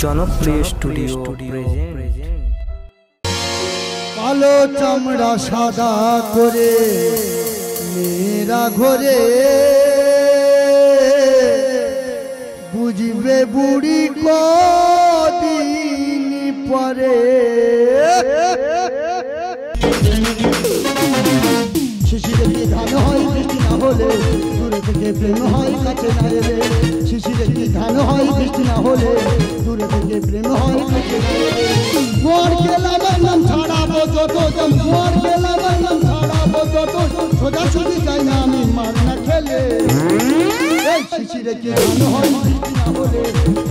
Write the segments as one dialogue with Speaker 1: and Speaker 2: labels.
Speaker 1: জনপ্রিয় studio present.
Speaker 2: কালো চামড়া সাদা করে মেয়েরা ঘরে বুঝবে বুড়ি কদিন পরে। শিশিরে কি ধান হয় বৃষ্টি না হলে, দূরে থেকে প্রেম হয় কাছে না এলে। শিশিরে কি ধান হয় বৃষ্টি না হলে, দূরে থেকে প্রেম হয় কাছে না এলে। মোর গেলামের নাম ছাড়াবো যত, মোর গেলামের নাম ছাড়াবো যত, সোজাসুজি যাই না আমি মার না খেলে। এই শিশিরে কি ধান হয় বৃষ্টি না হলে,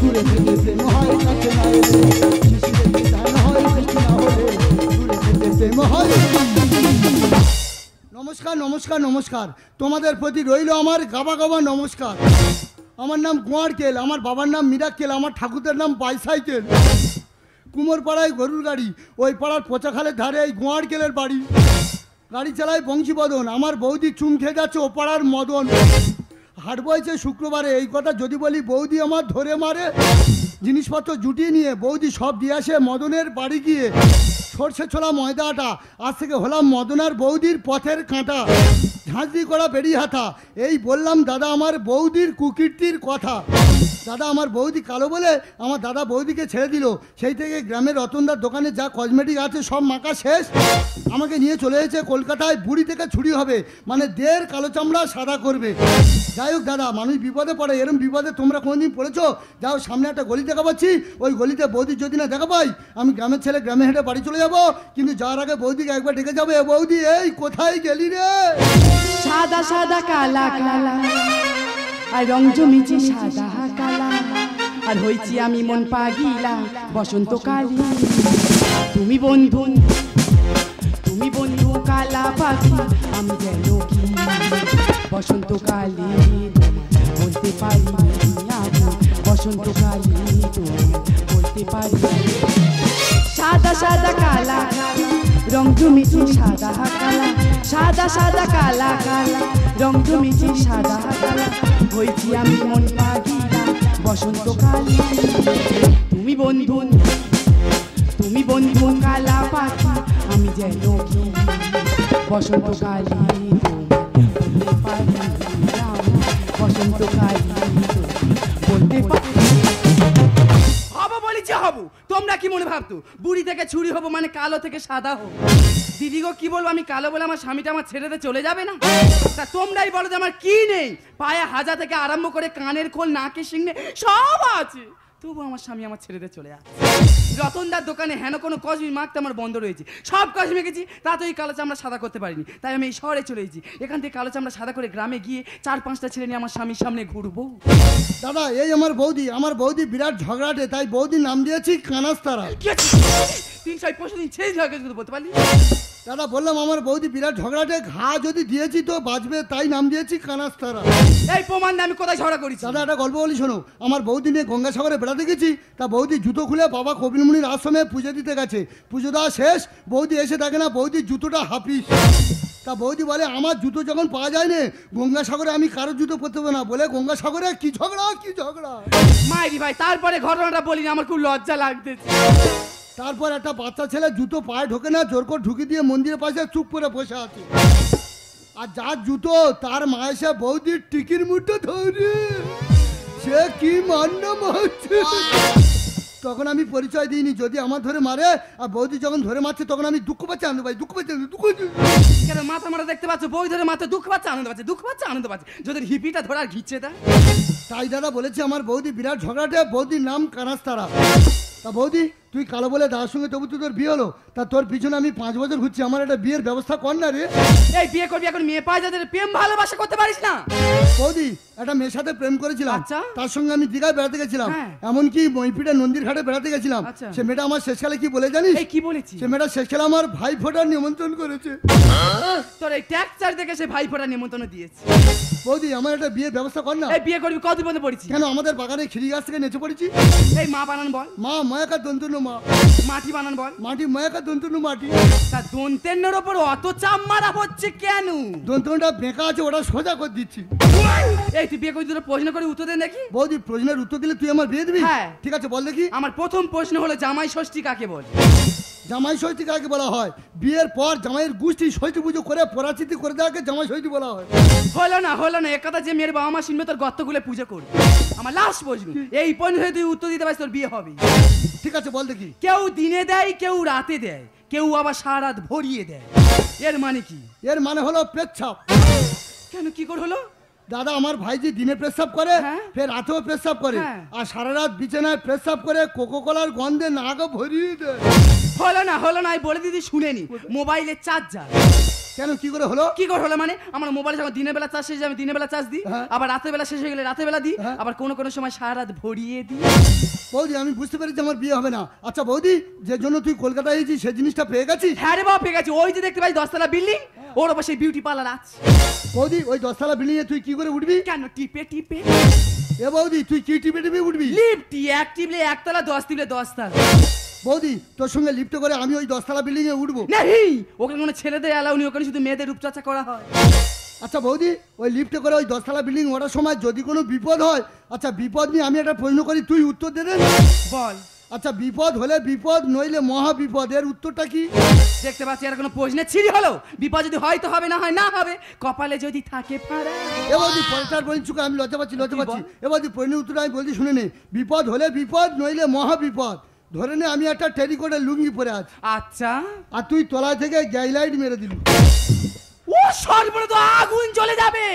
Speaker 2: দূরে থেকে প্রেম হয় কাছে না এলে। শিশিরে কি ধান হয় বৃষ্টি না হলে, দূরে থেকে প্রেম হয়। নমস্কার নমস্কার নমস্কার, তোমাদের প্রতি রইল আমার গাবা গাবা নমস্কার। আমার নাম গোয়ারকেল, আমার বাবার নাম মিরাক্কেল, আমার ঠাকুরের নাম বাইসাইকেল। কুমোরপাড়ায় গরুর গাড়ি, ওই পাড়ার পচাখালের ধারে এই গোয়ারকেলের বাড়ি। গাড়ি চালায় বংশীবদন, আমার বৌদি চুম খেয়ে যাচ্ছে ও পাড়ার মদন। হাট বইছে শুক্রবারে, এই কথা যদি বলি বৌদি আমার ধরে মারে। জিনিসপত্র জুটিয়ে নিয়ে বৌদি সব দিয়ে আসে মদনের বাড়ি গিয়ে। সর্ষে ছোলা ময়দা আটা, আজ থেকে হলাম মদনার বৌদির পথের কাঁটা। ঝাঁঝরি করা বেরিয়ে হাতা, এই বললাম দাদা আমার বৌদির কুকীর্তির কথা। দাদা আমার বৌদি কালো বলে আমার দাদা বৌদিকে ছেড়ে দিল। সেই থেকে গ্রামের রতনদার দোকানে যা কসমেটিক আছে সব মাখা শেষ। আমাকে নিয়ে চলে এসেছে কলকাতায়, বুড়ি থেকে ছুরি হবে, মানে দের কালো চামড়া সাদা করবে। যাই হোক দাদা, মানুষ বিপদে পড়ে, এরম বিপদে তোমরা কোনোদিন পড়েছো? যাও, সামনে একটা গলি দেখা পাচ্ছি, ওই গলিতে বৌদি যদি না দেখা পাই, আমি গ্রামের ছেলে গ্রামে হেঁটে বাড়ি চলে যাবো। কিন্তু যাওয়ার আগে বৌদিকে একবার ডেকে যাবে, বৌদি এই কোথায় গেলি রে?
Speaker 3: সাদা সাদা কালা কালা আর রং জমিছে সাদা কালা, আর হইছি আমি মন পাগিলা বসন্তকালী। তুমি বন্ধু, তুমি বন্ধু কালা পাখি, আমি যেন কি বসন্তকালী বলতে পারি। আমি বসন্তকালী বলতে পারি। সাদা সাদা কালা কালা রং জমিছে সাদা কালা, সাদা সাদা কালা কালা রং জমিছে সাদা কালা, হইছি আমি মন পাগিলা বসন্তকালী। তুমি বন্ধু, তুমি বন্ধু কালা পাখি, আমি যেন কি বসন্তকালী বলতে পারি। আমি বসন্তকালী বলতে পারি। হবো, তোমরা কি মনে ভাবতো বুড়ি থেকে ছুরি হবো মানে কালো থেকে সাদা হবো? দিদি গো কি বলবো, আমি কালো বলে আমার স্বামীটা আমার ছেড়ে চলে যাবে না? তা তোমরাই বলো যে আমার কি নেই? পায়ে হাজা থেকে আরম্ভ করে কানের খোল, নাকে সিংনে সব আছে, তবু আমার স্বামী আমার ছেড়ে চলে যাচ্ছে। রতনদার দোকানে হেন কোনো কসমি মাখতে আমার বন্ধ রয়েছে, সব কসমি মেখেছি, তা তো এই কালো চামড়া সাদা করতে পারিনি। তাই আমি এই শহরে চলে এসেছি, এখান থেকে কালো চামড়া সাদা করে গ্রামে গিয়ে 4-5টা ছেলে নিয়ে আমার স্বামীর সামনে ঘুরবো।
Speaker 2: দাদা এই আমার বৌদি, আমার বৌদি বিরাট ঝগড়াটে, তাই বৌদির নাম দিয়েছি কানাস্তারা।
Speaker 3: 365 দিন ছেড়ে ঝগড়া বলতে পারলি?
Speaker 2: দাদা বললাম আমার বৌদি বিরাট ঝগড়াটে, ঘা যদি দিয়েছি তো বাঁচবে, তাই নাম দিয়েছি কানাস্তারা।
Speaker 3: এই প্রমাণ আমি কোথায় ঝগড়া করেছি?
Speaker 2: দাদা একটা গল্প বলি শোনো। আমার বৌদি নিয়ে গঙ্গাসাগরে বেড়াতে গেছি, তা বৌদি জুতো খুলে বাবা কপিলমুনির আশ্রমে পুজো দিতে গেছে। পুজো দেওয়া শেষ, বৌদি এসে দেখে না বৌদির জুতোটা হাফিস। তা বৌদি বলে আমার জুতো যখন পাওয়া যায় না গঙ্গাসাগরে, আমি কারোর জুতো পরতে হবে না। বলে গঙ্গাসাগরে কি ঝগড়া কি ঝগড়া।
Speaker 3: মাইরি ভাই, তারপরে ঘটনাটা বলিনি, আমার খুব লজ্জা লাগতেছে।
Speaker 2: তারপর একটা বাচ্চা ছেলে জুতো পায়ে ঢোকে না, জোর করে ঢুকি দিয়ে মন্দিরের পাশে চুপ করে বসে আছে। আর যার জুতো তার মা এসে বৌদির টিকির মুঠো ধরে, সে কি মান্না হচ্ছে। তখন আমি পরিচয় দিইনি, যদি আমার ধরে মারে আর বৌদি যখন ধরে মারছে তখন আমি দুঃখ পাচ্ছি আনন্দ পাই, দুঃখ পাচ্ছি দুঃখ পাচ্ছি।
Speaker 3: কেন মাথা মারা দেখতে পাচ্ছ, বই ধরে মাথা দুঃখ পাচ্ছে আনন্দ পাচ্ছে, দুঃখ পাচ্ছে আনন্দ পাচ্ছে, যদি হিপিটা ধরে আর ঘিচ্ছে দেয়।
Speaker 2: তাই দাদা বলেছে আমার বৌদি বিরাট ঝগড়াটে, বৌদির নাম কানাস্তারা। তা বৌদি তুই কালো বলে দাদার সঙ্গে তবু তো তোর বিয়ে হলো, তা তোর পিছনে আমি 5 বছর ঘুরছি, আমার একটা বিয়ের ব্যবস্থা কর না রে।
Speaker 3: এই বিয়ে করবি এখন, মেয়ে পায় যাদের প্রেম ভালোবাসা করতে পারিস না?
Speaker 2: বৌদি একটা মেয়ের সাথে প্রেম করেছিলাম,
Speaker 3: আচ্ছা।
Speaker 2: তার সঙ্গে আমি দীঘায় বেড়াতে গেছিলাম, এমনকি মইপিঠে নন্দীর ঘাটে বেড়াতে গেছিলাম। সে মেয়েটা আমার শেষকালে কি বলে জানিস?
Speaker 3: কি বলেছি?
Speaker 2: সে মেয়েটা শেষকালে আমার ভাই ফোটার নিমন্ত্রণ করেছে।
Speaker 3: তোর এই ট্যাক্স চার্জ দেখে সে ভাই ফোটার নিমন্ত্রণ দিয়েছে।
Speaker 2: বৌদি আমার একটা বিয়ের ব্যবস্থা কর না।
Speaker 3: এই বিয়ে করবি কত পর্যন্ত পড়েছি?
Speaker 2: কেন আমাদের বাগানে খিরি গাছ থেকে নেচে পড়েছি।
Speaker 3: এই মা বানান বল।
Speaker 2: মা ময়াকা দন্তনু মা।
Speaker 3: মাটি বানান বল।
Speaker 2: মাটি ময়াকা দন্তনু মাটি।
Speaker 3: তা দন্তের ওপর অত চাপ মারা হচ্ছে কেন?
Speaker 2: দন্তনটা বেঁকা আছে, ওটা সোজা করে দিচ্ছি।
Speaker 3: এই তুই বিয়ে করে দুটো প্রশ্ন করে উত্তর দে দেখি।
Speaker 2: বৌদি প্রশ্নের উত্তর দিলে তুই আমার বিয়ে দিবি?
Speaker 3: হ্যাঁ।
Speaker 2: ঠিক আছে বল দেখি।
Speaker 3: আমার প্রথম প্রশ্ন হলো জামাই ষষ্ঠী কাকে বলে?
Speaker 2: জামাই ষষ্ঠী কাকে বলা হয়? বিয়ের পর জামাইয়ের গোষ্ঠী ষষ্ঠী পুজো করে পরাচিতি করে দেওয়াকে জামাই ষষ্ঠী বলা হয়।
Speaker 3: হলো না একথা যে মেয়ের বাবা মা শুনবে তোর গর্ত গুলে পুজো করবে। আমার লাস্ট প্রশ্ন, এই পর্যন্ত তুই উত্তর দিতে পারিস তোর বিয়ে হবে।
Speaker 2: ঠিক আছে বল দেখি।
Speaker 3: কেউ দিনে দেয়, কেউ রাতে দেয়, কেউ আবার সারা রাত ভরিয়ে দেয়, এর মানে কি?
Speaker 2: এর মানে হলো পেচ্ছাপ।
Speaker 3: কেন, কি করে হলো?
Speaker 2: দাদা আমার ভাইজি দিনে পেচ্ছাপ করে,
Speaker 3: হ্যাঁ।
Speaker 2: ফের রাতেও পেচ্ছাপ করে,
Speaker 3: হ্যাঁ।
Speaker 2: আর সারা রাত বিছানায় পেচ্ছাপ করে কোকো কোলার গন্ধে নাগও ভরিয়ে দেয়।
Speaker 3: হলো না বলে দিদি শুনেনি, মোবাইলের চার্জার।
Speaker 2: কেন, কি করে হলো?
Speaker 3: কি করে হলো মানে আমার মোবাইলে যখন দিনের বেলা চার্জ শেষ হয় আমি দিনের বেলা চার্জ দিই,
Speaker 2: হ্যাঁ।
Speaker 3: আবার রাতের বেলা শেষ হয়ে গেলে রাতের বেলা দিই,
Speaker 2: হ্যাঁ।
Speaker 3: আবার কোনো সময় সারা রাত ভরিয়ে দিই।
Speaker 2: বৌদি আমি বুঝতে পেরেছি আমার বিয়ে হবে না। আচ্ছা বৌদি, যে জন্য তুই কলকাতায় এসেছিস সেই জিনিসটা পেয়ে গেছিস?
Speaker 3: হ্যাঁ রে বাবা পেয়ে গেছি, ওই যে দেখতে পাই 10তলা বিল্ডিং, ওর ওপর সেই বিউটি পার্লার আছে।
Speaker 2: বৌদি ওই 10তলা বিল্ডিং এ তুই কি করে উঠবি?
Speaker 3: কেন, টিপে টিপে।
Speaker 2: এ বৌদি তুই কি টিপে টিপে উঠবি?
Speaker 3: লিফট, এক টিপলে 1তলা, 10 টিপলে 10তলা।
Speaker 2: বৌদি তোর সঙ্গে লিফটে করে আমি ওই 10তলা বিল্ডিং এ উঠবো?
Speaker 3: নেই, ওখানে কোনো ছেলেদের অ্যালাউ নেই, ওখানে শুধু মেয়েদের রূপচর্চা করা হয়।
Speaker 2: আচ্ছা বৌদি ওই লিফটে করে ওই 10তলা বিল্ডিং ওঠার সময় যদি কোনো বিপদ হয়, আচ্ছা বিপদ নিয়ে আমি একটা প্রশ্ন করি, তুই উত্তর দে দে।
Speaker 3: বল।
Speaker 2: আচ্ছা বিপদ হলে বিপদ, নইলে মহা বিপদ, এর উত্তরটা কি?
Speaker 3: দেখতে পাচ্ছি আর কোনো প্রশ্নের ছিরি হলো। বিপদ যদি হয় তো হবে, না হয় না হবে, কপালে যদি থাকে ফাড়া।
Speaker 2: এ বৌদি পরেরটার বলছি, আমি লজ্জা পাচ্ছি। এ বৌদি প্রশ্নের উত্তর আমি বলছি শুনে নে। বিপদ হলে বিপদ, নইলে মহা বিপদ। ধরে নে আমি একটা টেরিকোটের লুঙ্গি পরে আছি,
Speaker 3: আচ্ছা,
Speaker 2: আর তুই তলা থেকে গ্যাসলাইট মেরে দিলি,
Speaker 3: ও সর্বনাশ, তো আগুন জ্বলে যাবে।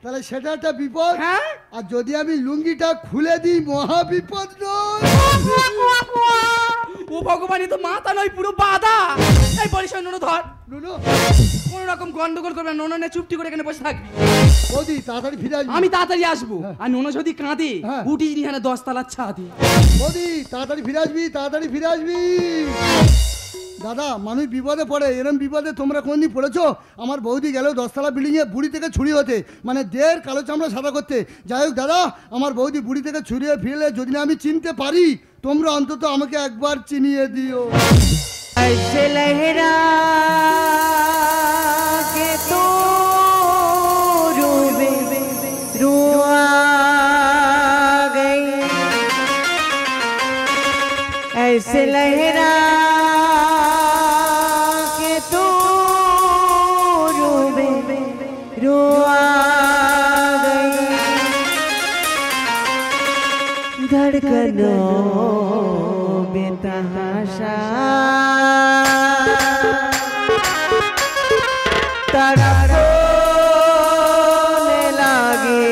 Speaker 2: তাহলে সেটা একটা বিপদ।
Speaker 3: হ্যাঁ।
Speaker 2: আর যদি আমি লুঙ্গিটা খুলে দিই, মহা বিপদ নয়?
Speaker 3: ও ভগবান, এ তো মাথা নয় পুরো বাধা। এই পরিষ্কার নোনো ধর,
Speaker 2: নুনু,
Speaker 3: কোন রকম গন্ডগোল করবে না, নোনো নে চুপটি করে এখানে বসে থাকবি।
Speaker 2: বৌদি তাড়াতাড়ি ফিরে আসবি।
Speaker 3: আমি তাড়াতাড়ি আসবো,
Speaker 2: হ্যাঁ।
Speaker 3: আর নোনো যদি কাঁদে
Speaker 2: হ্যাঁ।
Speaker 3: উঠিস নি এখানে 10তলার ছাদে।
Speaker 2: বৌদি তাড়াতাড়ি ফিরে আসবি, তাড়াতাড়ি ফিরে আসবি। দাদা মানুষ বিপদে পড়ে, এরম বিপদে তোমরা কোনদিন পড়েছো? আমার বৌদি গেল 10তলা বিল্ডিংয়ে বুড়ি থেকে ছুরি হতে, মানে দের কালো চামড়া সাদা করতে। যাই হোক দাদা, আমার বৌদি বুড়ি থেকে ছুরিয়ে ফিরলে যদি না আমি চিনতে পারি, তোমরা অন্তত আমাকে একবার চিনিয়ে দিও।
Speaker 1: ऐसे लहरा के तो रूबे रुआ गई, ऐसे लहरा के तो रूबे रुआ गई, धड़कनों बेतहाशा तड़पने लगे,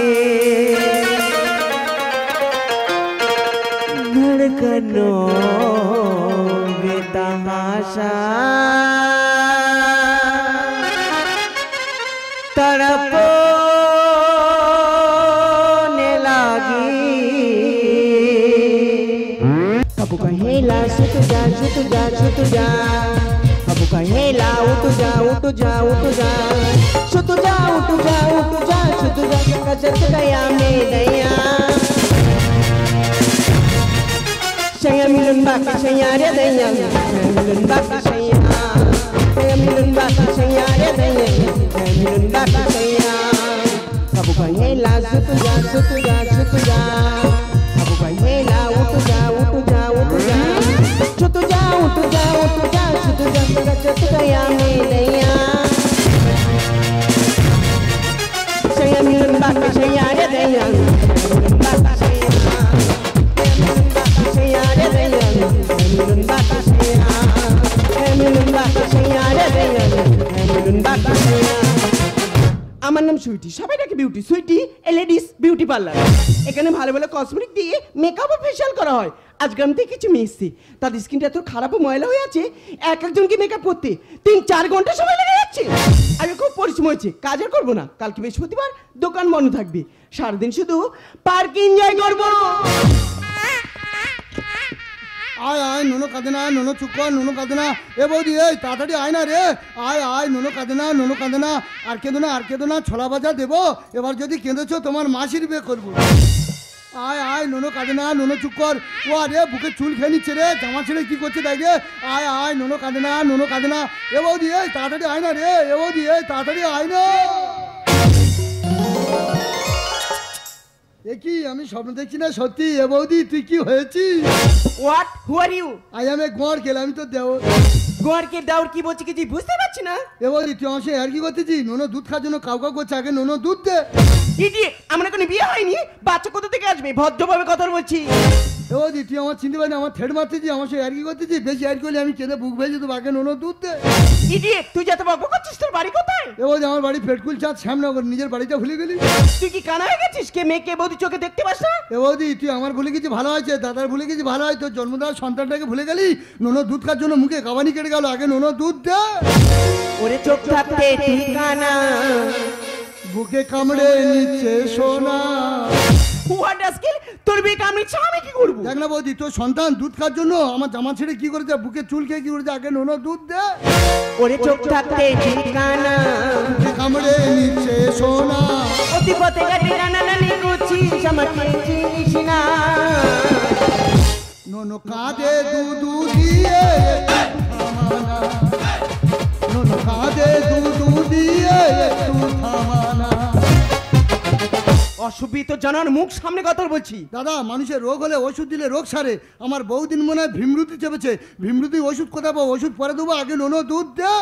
Speaker 1: धड़कनों बेतहाशा तड़पने लगी, कबू कहेला सुत जा सुत जा सुत जा, कबू कहेला उठ जा उठ जा उठ जा, सुत जा उठ जा उठ जा सुत जा, कचत गया में गया, saya milun baki saya ada daya, saya milun baki saya milun baki saya ada daya, saya milun baki saya, kabu kahela sutu ja sutu ja sutu ja, kabu kahela utu ja utu ja utu ja, sutu ja utu ja utu ja sutu ja, kacet gaya में daya, saya milun baki saya ada daya, milun baki saya আমার নাম সুইটি, সবাই ডাকে Beauty. Sweety ladies beauty parlour, এখানে ভালো ভালো cosmetic দিয়ে makeup ও facial করা হয়। আজ গ্রাম থেকে কিছু মেয়ে এসছে, তাদের স্কিনটা এত খারাপ ও ময়লা হয়ে আছে, এক একজনকে মেকআপ করতে 3-4 ঘন্টা সময় লেগে যাচ্ছে। আমি খুব পরিশ্রম হয়েছে, কাজ আর করবো না। কালকে বৃহস্পতিবার, দোকান বন্ধ থাকবে, সারাদিন শুধু পার্ক এনজয় করবো।
Speaker 2: আয় আয় নুনো কাঁদে না, নুনো চুপ কর, নুনো কাঁদে না। এ বৌদি এই তাড়াতাড়ি আয় না রে, আয় আয়, নুনো কাঁদে না, নুনো কাঁদে না, আর কেঁদো না, আর কেঁদো না, ছোলা ভাজা দেবো। এবার যদি কেঁদেছো তোমার মাসির বিয়ে করবো। আয় আয় নুনো কাঁদে না, নুনো চুপ কর। ও আরে বুকে চুল খেয়ে নিচ্ছে রে, জামা ছেড়ে কি করছে দেখ রে। আয় আয় নুনো কাঁদে না, নুনো কাঁদে না। এ বৌদি এই তাড়াতাড়ি আয় না রে, এ বৌদি এই তাড়াতাড়ি আয় না। এ কি আমি স্বপ্ন দেখছি না সত্যি? এ বৌদি তুই কি হয়েছিস?
Speaker 1: What, who are you?
Speaker 2: I am a গোয়ার কেল, আমি তো দেও।
Speaker 1: গোয়ারকে দাউর কি বলছি কিছু বুঝতে পারছি না।
Speaker 2: এ বৌদি তুই আমার সাথে আর কি করতেছিস? নোনো দুধ খাওয়ার জন্য কাউ কাউ করছে, আগে নোনো দুধ দে।
Speaker 1: ইডিয়েট, আমার কোনো বিয়ে হয়নি, বাচ্চা কোথা থেকে আসবে? ভদ্রভাবে কথা বলছি।
Speaker 2: এ বৌদি তুই আমার চিনতে পারিনি, আমার থেড় মারতেছিস, আমার সাথে আর কি করতেছিস? বেশি আর করলে আমি কেঁদে বুক ভেজে দেবো, আগে নোনো দুধ দে।
Speaker 1: ইডিয়েট, তুই যত বকবক করছিস, তোর বাড়ি কোথায়?
Speaker 2: এ বৌদি আমার বাড়ি পেটকুল চাঁদ শ্যামনগর, নিজের বাড়িটা ভুলে গেলি?
Speaker 1: তুই কি কানা হয়ে গেছিস? কে মেয়ে কে বৌদি চোখে দেখতে পাস না?
Speaker 2: এ বৌদি তুই আমার ভুলে গেছি ভালো হয়েছে, দাদার ভুলে গেছি ভালো হয়, তোর জন্মদার সন্তানটাকে ভুলে গেলি। নোনো দুধ খাওয়ার জন্য মুখে গাবানি কেটে গেল, আগে নোনো দুধ দে।
Speaker 1: ওরে চোখ থাকতে তুই কানা,
Speaker 2: বুকে কামড়ে নিচ্ছে সোনা।
Speaker 1: হোয়াট আজকেল, তোর বিয়ে কামড়েছে, আমি কি করবো?
Speaker 2: দেখ না বৌদি, তোর সন্তান দুধ খাওয়ার জন্য আমার জামা ছেড়ে কি করেছে, বুকে চুল খেয়ে কি করেছে, আগে নোনো দুধ দে।
Speaker 1: ওরে চোখ থাকতে তুই কানা,
Speaker 2: বুকে কামড়ে নিচ্ছে সোনা।
Speaker 1: অতি পথে ঘাটে টানাটানি করছিস, আমাকে চিনিস না।
Speaker 2: নোনো কাঁদে দুধু দিয়ে থামানা, নোনো কাঁদে দুধু দিয়ে একটু থামানা।
Speaker 1: অসুবিধ জানার মুখ সামনে কথা বলছি।
Speaker 2: দাদা, মানুষের রোগ হলে ওষুধ দিলে রোগ সারে। আমার বহুদিন মনে হয় ভীমরুতি চেপেছে, ভীমরুতি ওষুধ কোথায় পাবো? ওষুধ পরে দেবো, আগে নোনো দুধ দে।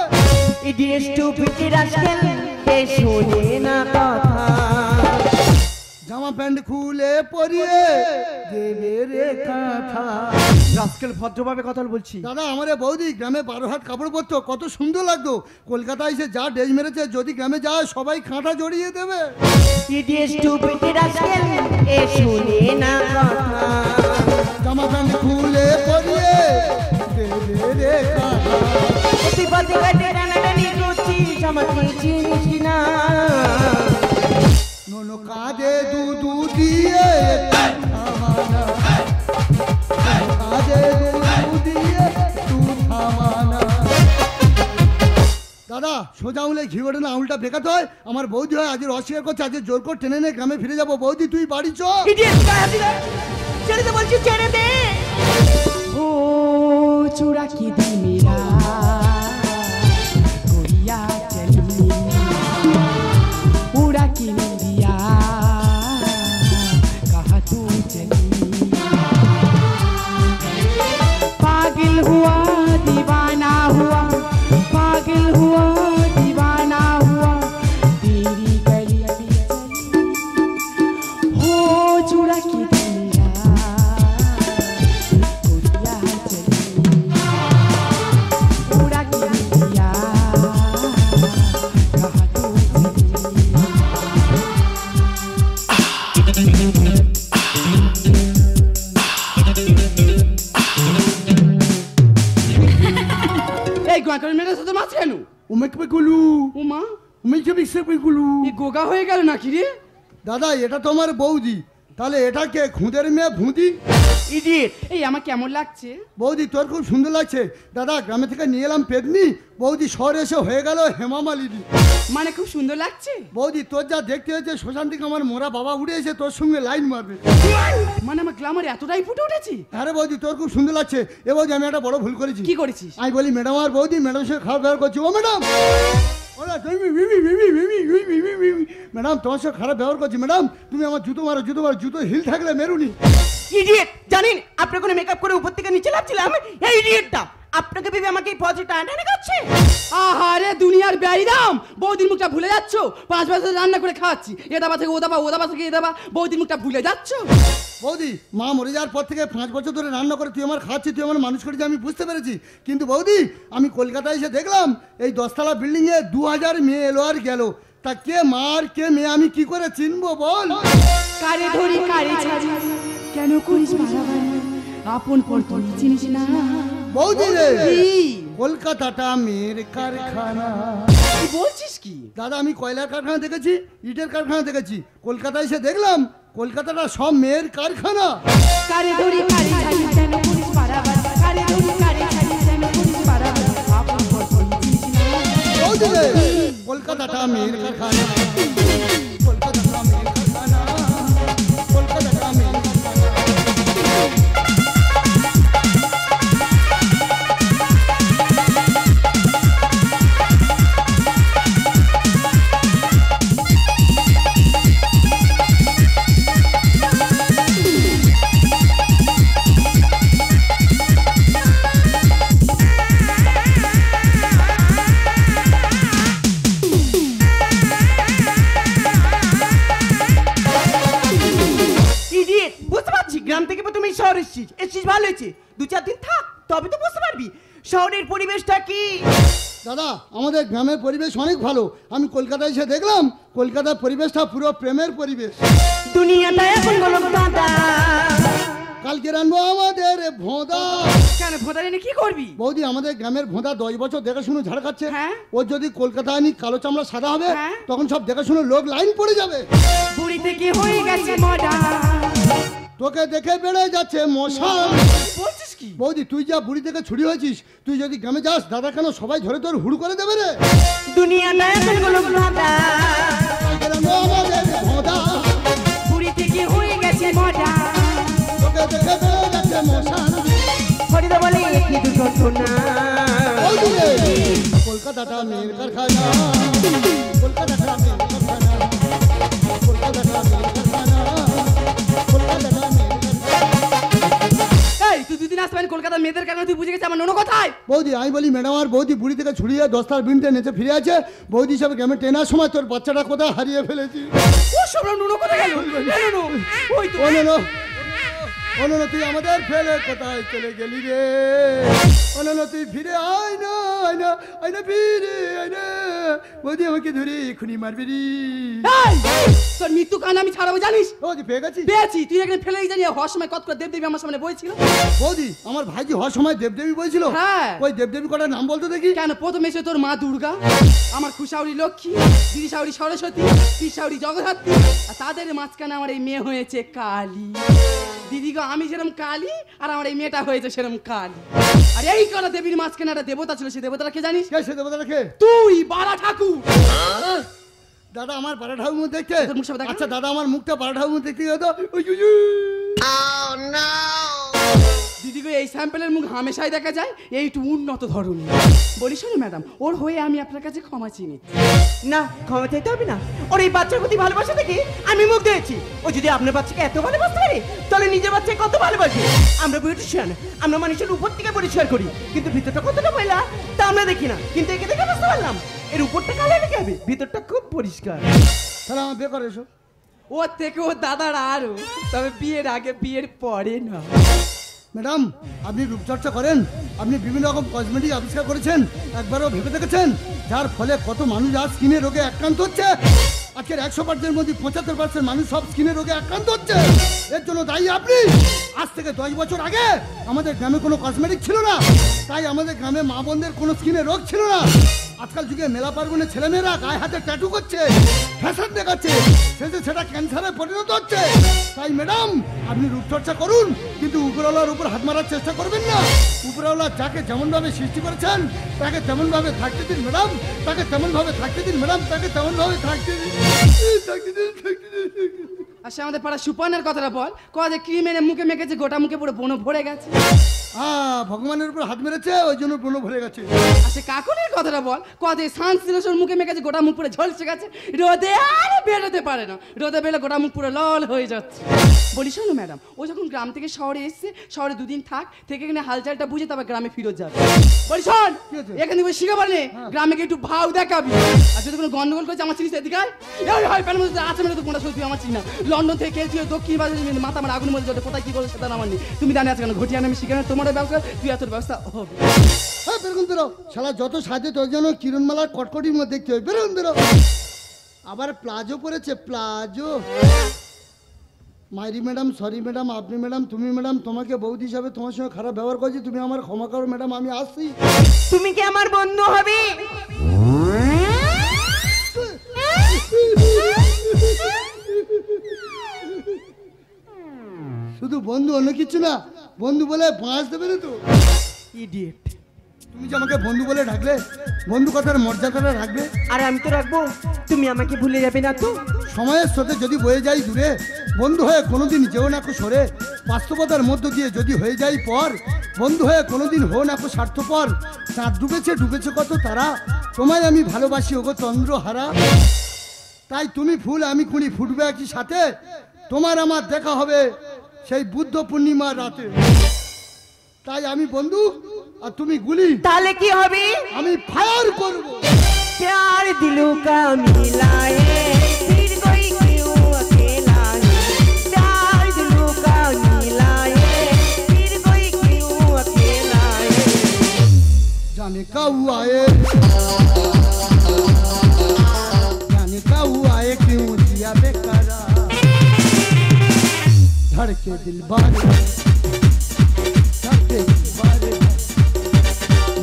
Speaker 1: ইডিয়েট স্টুপিড রাস্কেল, কে শোনে না কথা।
Speaker 2: জামা প্যান্ট খুলে পরিয়ে দেবে রে কাঁথা।
Speaker 1: রাস্কেল, ভদ্রভাবে কথা বলছি।
Speaker 2: দাদা, আমার এ বৌদি গ্রামে 12 হাত কাপড় পরতো, কত সুন্দর লাগতো। কলকাতায় এসে যা ডেজ মেরেছে, যদি গ্রামে যায় সবাই কাঁথা জড়িয়ে দেবে।
Speaker 1: ইডিয়েট স্টুপিড রাস্কেল, কে শোনে না কথা।
Speaker 2: জামা প্যান্ট খুলে পরিয়ে দেবে রে কাঁথা।
Speaker 1: অতি পথে ঘাটে টানাটানি করছিস, আমাকে চিনিস না।
Speaker 2: নোনো কাঁদে দুধু দিয়ে একটু থামানা, নোনো কাঁদে দুধু দিয়ে একটু থামানা। দাদা, সোজা আঙুলে ঘি ওঠে না, আঙুলটা বেকাতে হয়। আমার বৌদি হয় আজ অস্বীকার করছে, আজ জোর করে টেনে নিয়ে গ্রামে ফিরে যাবো। বৌদি তুই বাড়ি চ।
Speaker 1: ইডিয়েট, গায়ে হাত দিলে। ছেড়ে দে বলছি, ছেড়ে দে। ও চূড়া কি দিমিরা করিয়া চলি, उड़ा की निंदिया कहा तू चली। पागल हुआ दीवाना हुआ, पागल हुआ दीवाना हुआ, तेरी गली में चली। हो चूड़ा की दिमिया करिया चली, उड़ा की निंदिया कहा तू चली। এই গোয়াকার মেরে সাথে মাছ কেন?
Speaker 2: উমেক পে গুলু,
Speaker 1: উমা,
Speaker 2: উমেক বিক্সে পে গুলু।
Speaker 3: এই গোগা হয়ে গেল নাকি রে?
Speaker 2: দাদা, এটা তো আমার বৌদি, তাহলে এটাকে খুঁদের মেয়ে ভুঁদি?
Speaker 3: ইডিয়েট, এই আমার কেমন লাগছে?
Speaker 2: বৌদি তোর খুব সুন্দর লাগছে। দাদা, গ্রামে থেকে নিয়ে এলাম পেদনি, বৌদি শহরে এসে হয়ে গেল হেমা মালিনী।
Speaker 3: মানে খুব সুন্দর লাগছে?
Speaker 2: বৌদি তোর যা দেখতে হয়েছে, শ্মশান থেকে আমার মোরা বাবা উঠে এসে তোর সঙ্গে লাইন মারবে।
Speaker 3: মানে আমার গ্লামার এতটাই ফুটে উঠেছি?
Speaker 2: আরে বৌদি তোর খুব সুন্দর লাগছে। এ বৌদি, আমি একটা বড় ভুল করেছি।
Speaker 3: কি করেছিস?
Speaker 2: আমি বলি ম্যাডাম, আর বৌদি ম্যাডাম সঙ্গে খারাপ ব্যবহার করছি। ও ম্যাডাম, ম্যাডাম তোমার সঙ্গে খারাপ ব্যবহার করছি। ম্যাডাম, তুমি আমার জুতো মারো, জুতো মারো, জুতো হিল থাকলে মেরুনি।
Speaker 1: ইডিয়েট, জানেন আপনার কোনো মেকআপ করে উপর থেকে নিচে নামছিলাম, এই ইডিয়েটটা আপনাকে ভেবে আমাকে এই পথে টানাটানি করছে।
Speaker 3: আহারে দুনিয়ার ব্যয়রাম, বৌদির মুখটা ভুলে যাচ্ছ? 5 বছর রান্না করে খাওয়াচ্ছি, এ দাবা থেকে ও দাবা, ও দাবা থেকে এ দাবা, বৌদির মুখটা ভুলে যাচ্ছ?
Speaker 2: বৌদি, মা মরে যাওয়ার পর থেকে 5 বছর ধরে রান্না করে তুই আমার খাচ্ছি, তুই আমার মানুষ করেছি, আমি বুঝতে পেরেছি। কিন্তু বৌদি, আমি কলকাতায় এসে দেখলাম এই 10তলা বিল্ডিংয়ে 2000 মেয়ে এলো আর গেল। তা কে মার কে মেয়ে আমি কি করে চিনবো বল?
Speaker 3: কারে ধরি কারে ছাড়ি, কেন করিস বাড়াবাড়ি, আপন পর তুই চিনিস না।
Speaker 2: বৌদি রে,
Speaker 3: কি?
Speaker 2: কলকাতাটা মেয়ের কারখানা।
Speaker 3: কি বলছিস কি?
Speaker 2: দাদা, আমি কয়লার কারখানা দেখেছি, ইটের কারখানা দেখেছি, কলকাতায় এসে দেখলাম কলকাতাটা সব মেয়ের কারখানা।
Speaker 3: কারে ধরি কারে ছাড়ি, কেন করিস বাড়াবাড়ি, কারে ধরি কারে ছাড়ি, কেন করিস বাড়াবাড়ি, আপন পর তুই চিনিস না।
Speaker 2: বৌদি রে, কলকাতাটা মেয়ের কারখানা, কলকাতাটা মেয়ের কারখানা, কলকাতাটা মেয়ের কারখানা।
Speaker 1: শহরে এসেছিস ভালো হয়েছে, 2-4 দিন থাক, তবে তো বুঝতে পারবি শহরের পরিবেশটা কি।
Speaker 2: দাদা আমাদের গ্রামের পরিবেশ অনেক ভালো, আমি কলকাতায় এসে দেখলাম কলকাতার পরিবেশটা পুরো প্রেমের পরিবেশ।
Speaker 1: দুনিয়াটা এখন গোলক দাদা,
Speaker 2: কালকে রানবো আমাদের ভোঁদা।
Speaker 3: কেন ভোঁদা এনে কি করবি?
Speaker 2: বৌদি আমাদের গ্রামের ভোঁদা 10 বছর দেখাশুনো ঝাড় খাচ্ছে,
Speaker 3: হ্যাঁ।
Speaker 2: ও যদি কলকাতায় আনি কালো চামড়া সাদা হবে,
Speaker 3: হ্যাঁ।
Speaker 2: তখন সব দেখাশুনো লোক লাইন পড়ে যাবে।
Speaker 3: বুড়ি থেকে হয়ে গেছে মডার্ন।
Speaker 2: তোকে দেখে বেড়ে যাচ্ছে মশা।
Speaker 3: বলছিস কি?
Speaker 2: বৌদি তুই যা বুড়ি থেকে ছুরি হয়েছিস, তুই যদি গ্রামে যাস দাদা কেন সবাই ধরে তোর হুড় করে দেবে রে।
Speaker 1: দুনিয়াটা এখন গোলক দাদা,
Speaker 2: কালকে রানবো আমাদের ভোঁদা,
Speaker 3: বুড়ি থেকে হয়ে গেছে মডার্ন।
Speaker 2: তোকে দেখে বেড়ে যাচ্ছে মশা।
Speaker 1: হরিদা বলে কি দুর্ঘটনা।
Speaker 2: বৌদি রে, কলকাতাটা মেয়ের কারখানা, কলকাতাটা মেয়ের কারখানা, কলকাতাটা মেয়ের কারখানা, কলকাতাটা মেয়ের কারখানা।
Speaker 3: এই তুই 2 দিন আসবেন কলকাতার মেয়েদের কারণে, তুই বুঝে গেছিস আমার নোনো কোথায়?
Speaker 2: বৌদি আমি বলি ম্যাডাম আর বৌদি বুড়ি থেকে ছুড়িয়ে 10টার বিনতে নেচে ফিরে আছে, বৌদি হিসাবে গ্রামে টেনার সময় তোর বাচ্চাটা কোথায় হারিয়ে ফেলেছি।
Speaker 3: ও সব নোনো কোথায় গেল? এই নোনো, ওই তো।
Speaker 2: অননো অননো তুই আমাদের ফেলে কোথায় চলে গেলি রে। অননো তুই ফিরে আয় না, আয় না, আয় না, ফিরে আয় না। বৌদি আমাকে ধরে খুনি মারবি রে।
Speaker 3: এই, তোর মৃত্যু কান আমি ছাড়াবো জানিস?
Speaker 2: বৌদি পেয়ে গেছি।
Speaker 3: পেয়েছি, তুই এখানে ফেলেই জানি হওয়ার সময় কত করে দেবদেবী আমার সামনে বইছিল।
Speaker 2: বৌদি আমার ভাইজি হওয়ার সময় দেবদেবী বলছিল।
Speaker 3: হ্যাঁ।
Speaker 2: ওই দেবদেবী কটার নাম বলতো দেখি।
Speaker 3: কেন প্রথমে এসে তোর মা দুর্গা, আমার খুশাউরি লক্ষ্মী, দিদি শাউরি সরস্বতী, পিসাউরি জগদ্ধাত্রী, আর তাদের মাঝখানে আমার এই মেয়ে হয়েছে কালী। দিদি গো আমি যেরকম কালী, আর আমার এই মেয়েটা হয়েছে সেরকম কালী। আর এই কলা দেবীর মাঝখানে একটা দেবতা ছিল, সেই দেবতাটা কে জানিস?
Speaker 2: কে সে দেবতা রেখে?
Speaker 3: তুই, বারা ঠাকুর।
Speaker 2: দাদা আমার পাড়া ঠাকুর দেখতে।
Speaker 3: তোর মুখ সামনে দেখা।
Speaker 2: আচ্ছা দাদা আমার মুখটা পাড়া ঠাকুর দেখতে হতো।
Speaker 3: দিদি গো এই স্যাম্পেলের মুখ হামেশাই দেখা যায় এই একটু উন্নত ধরনের। বলি শোনো ম্যাডাম, ওর হয়ে আমি আপনার কাছে ক্ষমা চিনি।
Speaker 1: না ক্ষমা চাইতে হবে না, ওর এই বাচ্চার প্রতি ভালোবাসা থেকে আমি মুগ্ধ হয়েছি। ও যদি আপনার বাচ্চাকে এত ভালোবাসতে পারে, তাহলে নিজের বাচ্চাকে কত ভালোবাসে। আমরা বিউটিশিয়ান, আমরা মানুষের উপর থেকে পরিষ্কার করি, কিন্তু ভিতরটা কতটা ময়লা তা আমরা দেখি না। কিন্তু একে দেখে বুঝতে পারলাম এর উপরটা কালো লেগে যাবে, ভিতরটা খুব পরিষ্কার।
Speaker 2: তাহলে আমার বিয়ে করে এসো।
Speaker 3: ওর থেকে ওর দাদার আরো, তবে বিয়ের আগে বিয়ের পরে না।
Speaker 2: ম্যাডাম আপনি রূপচর্চা করেন, আপনি বিভিন্ন রকম কসমেটিক আবিষ্কার করেছেন, একবারও ভেবে দেখেছেন যার ফলে কত মানুষ আজ স্কিনের রোগে আক্রান্ত হচ্ছে? আজকের 100% মধ্যে 75% মানুষ সব স্কিনের রোগে আক্রান্ত হচ্ছে। এর জন্য দায়ী আপনি। আজ থেকে 10 বছর আগে আমাদের গ্রামে কোনো কসমেটিক ছিল না, তাই আমাদের গ্রামে মা বোনদের কোনো স্কিনের রোগ ছিল না। আজকাল যুগে মেলা পার্বণে ছেলেমেয়েরা গায়ে হাতে ট্যাটু করছে, ফ্যাশন দেখাচ্ছে, শেষে সেটা ক্যান্সারে পরিণত হচ্ছে। তাই ম্যাডাম আপনি রূপচর্চা করুন, কিন্তু উপরওয়ালার উপর হাত মারার চেষ্টা করবেন না। উপরওয়ালা যাকে যেমনভাবে সৃষ্টি করেছেন তাকে তেমনভাবে থাকতে দিন ম্যাডাম, তাকে তেমনভাবে থাকতে দিন ম্যাডাম, তাকে তেমনভাবে থাকতে দিন।
Speaker 3: আচ্ছা আমাদের পাড়া সুপানের কথাটা বল, কয়ে ক্রিম এনে মুখে মেখেছে, গোটা মুখে পুরো বনো ভরে গেছে।
Speaker 2: ভগবানের উপর হাত মেরেছে ওই জন্য ব্রণ ভরে গেছে।
Speaker 3: আচ্ছা কাকুলির কথাটা বল, কয়ে সানস্ক্রিন মুখে মেখেছে, গোটা মুখ পুরো ঝলসে গেছে, রোদে আর বেরোতে পারে না, রোদে বেরোলে গোটা মুখ পুরো লাল হয়ে যাচ্ছে। বলি শোনো ম্যাডাম, ও যখন গ্রাম থেকে শহরে এসছে, শহরে 2 দিন থাক, থেকে এখানে হালচালটা বুঝে তারপর গ্রামে ফিরত যাবে। বলি শোন, এখান থেকে শিখে পারলে গ্রামে গিয়ে একটু ভাও দেখাবি। আর যদি কোনো গন্ডগোল করেছে আমার চিনিস এদিকে হয় প্যানের মধ্যে আছে মেরে তো কোনটা তুই আমার চিনি না। লন্ডন থেকে খেলছি দক্ষিণ বাজার মাথা আমার আগুনের মধ্যে যেতে, কোথায় কি করো সেটা আমার নেই। তুমি জানি আছে কেন ঘটিয়ে আমি শিখে না, তোমার ব্যবসা তুই এত ব্যবস্থা হবে।
Speaker 2: হ্যাঁ বেরোন বেরো, শালা যত সাজে তোর জন্য কিরণমালার কটকটির মধ্যে দেখতে হবে। বেরোন বেরো। আবার প্লাজো পরেছে, প্লাজো। মাইরি ম্যাডাম, সরি ম্যাডাম, আপনি ম্যাডাম, তুমি ম্যাডাম, তোমাকে বৌদি হিসাবে তোমার সঙ্গে খারাপ ব্যবহার করছি, তুমি আমার ক্ষমা করো ম্যাডাম, আমি আসছি।
Speaker 1: তুমি কি আমার বন্ধু হবে?
Speaker 2: শুধু বন্ধু, অন্য কিছু না। বন্ধু বলে বাঁশ দেবে না তো।
Speaker 1: ইডিয়েট।
Speaker 2: তুমি যে আমাকে বন্ধু বলে ডাকলে, বন্ধু কথার মর্যাদাটা রাখবে।
Speaker 1: আরে আমি তো রাখবো, তুমি আমাকে ভুলে যাবে না তো?
Speaker 2: সময়ের সাথে যদি বয়ে যাই দূরে, বন্ধু হয়ে কোনোদিন যেও না কো সরে, বাস্তবতার মধ্য দিয়ে যদি হয়ে যাই পর, বন্ধু হয়ে কোনোদিন হো না কো স্বার্থপর। চাঁদ ডুবেছে, ডুবেছে কত তারা, তোমায় আমি ভালোবাসি ওগো চন্দ্রহারা। তাই তুমি ফুল আমি কুড়ি, ফুটবে একই সাথে, তোমার আমার দেখা হবে সেই বুদ্ধ পূর্ণিমার রাতে। তাই আমি বন্ধু আর তুমি গুলি,
Speaker 1: তাহলে কি হবে?
Speaker 2: আমি ফায়ার করব।
Speaker 1: प्यार दिलों का मिला है, फिर कोई क्यों अकेला है? प्यार दिलों का मिला है,
Speaker 2: धड़के दिल बारे धड़के दिल बारे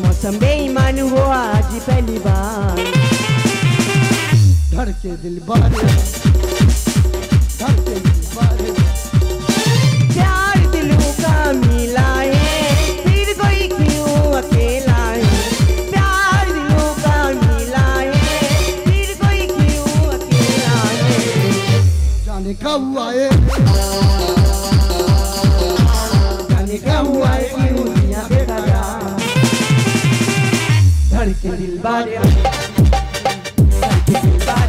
Speaker 1: मौसम बेईमान हुआ आज पहली बार
Speaker 2: धड़के दिल बारे धड़के दिल बारे
Speaker 1: प्यार दिलों का मिला है फिर कोई क्यों अकेला है प्यार दिलों का मिला है फिर कोई क्यों अकेला है
Speaker 2: जाने का हुआ है
Speaker 1: जाने का हुआ है क्यों दुनिया बेकरार धड़के दिल बारे धड़के दिल बारे